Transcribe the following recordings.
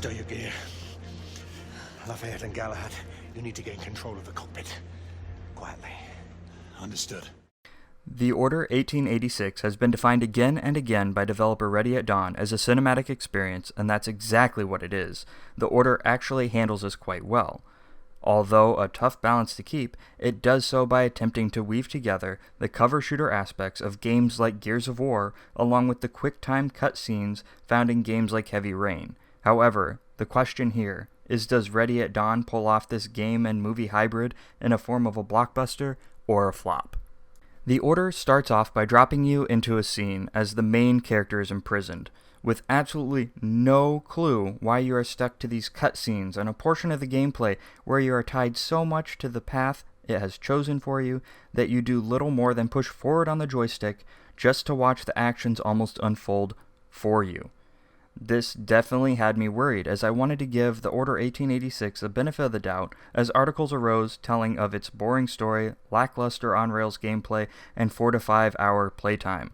Stow your gear. Lafayette and Galahad, you need to gain control of the cockpit. Quietly. Understood. The Order 1886 has been defined again and again by developer Ready at Dawn as a cinematic experience, and that's exactly what it is. The Order actually handles this quite well. Although a tough balance to keep, it does so by attempting to weave together the cover shooter aspects of games like Gears of War along with the quick-time cutscenes found in games like Heavy Rain. However, the question here is, does Ready at Dawn pull off this game and movie hybrid in a form of a blockbuster or a flop? The Order starts off by dropping you into a scene as the main character is imprisoned, with absolutely no clue why you are stuck to these cutscenes and a portion of the gameplay where you are tied so much to the path it has chosen for you that you do little more than push forward on the joystick just to watch the actions almost unfold for you. This definitely had me worried, as I wanted to give The Order 1886 the benefit of the doubt, as articles arose telling of its boring story, lackluster on-rails gameplay, and 4 to 5 hour playtime.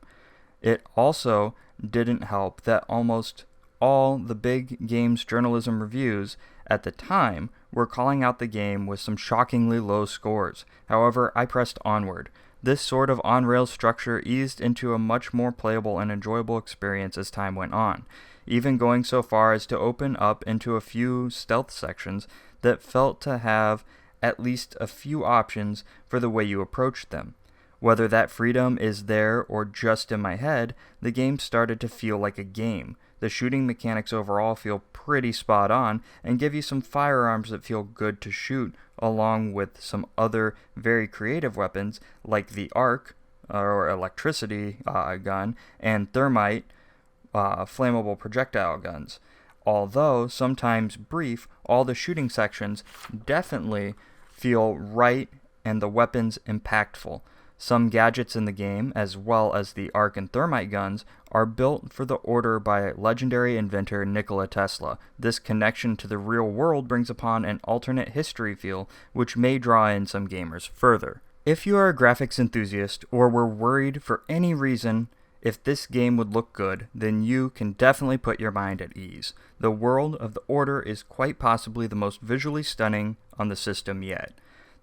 It also didn't help that almost all the big games journalism reviews at the time were calling out the game with some shockingly low scores. However, I pressed onward. This sort of on-rails structure eased into a much more playable and enjoyable experience as time went on, even going so far as to open up into a few stealth sections that felt to have at least a few options for the way you approached them. Whether that freedom is there or just in my head, the game started to feel like a game. The shooting mechanics overall feel pretty spot on and give you some firearms that feel good to shoot, along with some other very creative weapons like the arc, or electricity gun, and thermite, flammable projectile guns. Although sometimes brief, all the shooting sections definitely feel right and the weapons impactful. Some gadgets in the game, as well as the arc and thermite guns, are built for the Order by legendary inventor Nikola Tesla. This connection to the real world brings upon an alternate history feel, which may draw in some gamers further. If you are a graphics enthusiast, or were worried for any reason if this game would look good, then you can definitely put your mind at ease. The world of the Order is quite possibly the most visually stunning on the system yet.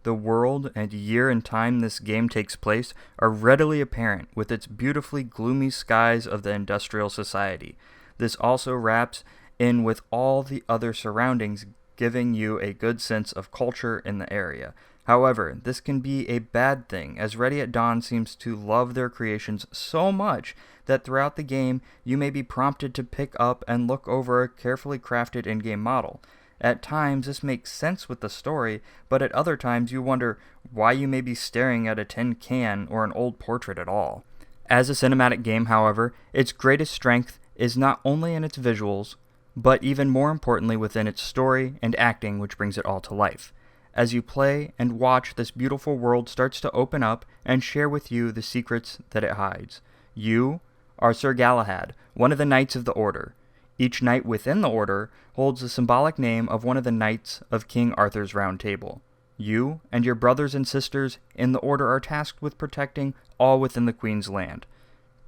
The world and year and time this game takes place are readily apparent with its beautifully gloomy skies of the industrial society. This also wraps in with all the other surroundings, giving you a good sense of culture in the area. However, this can be a bad thing, as Ready at Dawn seems to love their creations so much that throughout the game you may be prompted to pick up and look over a carefully crafted in-game model. At times, this makes sense with the story, but at other times you wonder why you may be staring at a tin can or an old portrait at all. As a cinematic game, however, its greatest strength is not only in its visuals, but even more importantly within its story and acting, which brings it all to life. As you play and watch, this beautiful world starts to open up and share with you the secrets that it hides. You are Sir Galahad, one of the Knights of the Order. Each knight within the Order holds the symbolic name of one of the knights of King Arthur's Round Table. You and your brothers and sisters in the Order are tasked with protecting all within the Queen's land.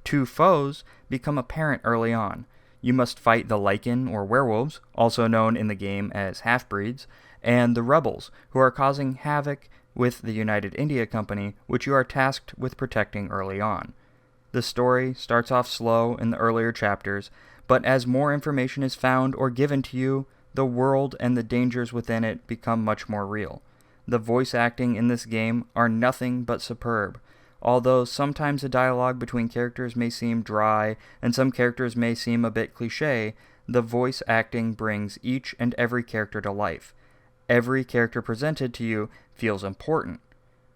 Two foes become apparent early on. You must fight the Lycan or werewolves, also known in the game as half-breeds, and the rebels, who are causing havoc with the United India Company, which you are tasked with protecting early on. The story starts off slow in the earlier chapters, but as more information is found or given to you, the world and the dangers within it become much more real. The voice acting in this game are nothing but superb. Although sometimes the dialogue between characters may seem dry and some characters may seem a bit cliché, the voice acting brings each and every character to life. Every character presented to you feels important,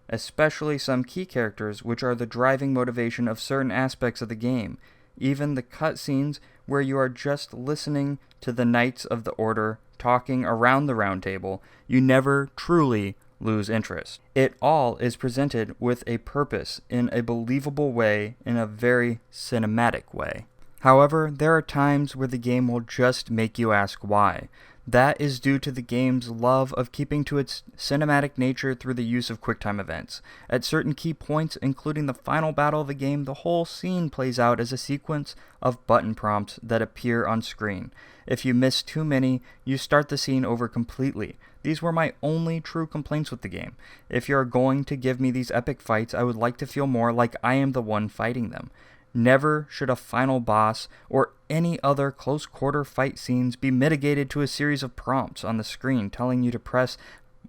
especially some key characters which are the driving motivation of certain aspects of the game. Even the cutscenes where you are just listening to the Knights of the Order talking around the round table, you never truly lose interest. It all is presented with a purpose in a believable way, in a very cinematic way. However, there are times where the game will just make you ask why. That is due to the game's love of keeping to its cinematic nature through the use of QuickTime events. At certain key points, including the final battle of the game, the whole scene plays out as a sequence of button prompts that appear on screen. If you miss too many, you start the scene over completely. These were my only true complaints with the game. If you're going to give me these epic fights, I would like to feel more like I am the one fighting them. Never should a final boss or any other close quarter fight scenes be mitigated to a series of prompts on the screen telling you to press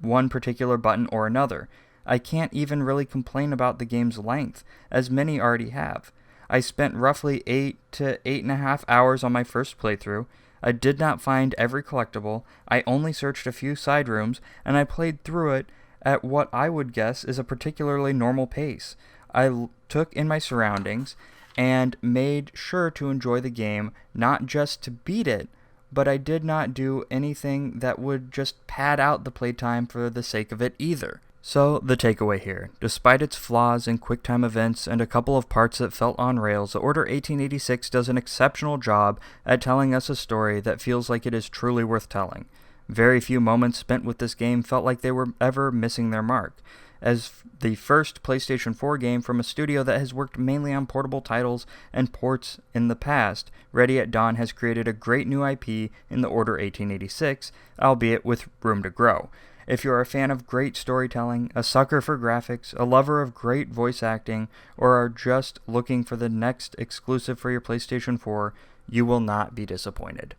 one particular button or another. I can't even really complain about the game's length, as many already have. I spent roughly 8 to 8.5 hours on my first playthrough. I did not find every collectible, I only searched a few side rooms, and I played through it at what I would guess is a particularly normal pace. I took in my surroundings and made sure to enjoy the game, not just to beat it, but I did not do anything that would just pad out the playtime for the sake of it either. So, the takeaway here, despite its flaws in QuickTime events and a couple of parts that felt on rails, the Order 1886 does an exceptional job at telling us a story that feels like it is truly worth telling. Very few moments spent with this game felt like they were ever missing their mark. As the first PlayStation 4 game from a studio that has worked mainly on portable titles and ports in the past, Ready at Dawn has created a great new IP in the Order 1886, albeit with room to grow. If you're a fan of great storytelling, a sucker for graphics, a lover of great voice acting, or are just looking for the next exclusive for your PlayStation 4, you will not be disappointed.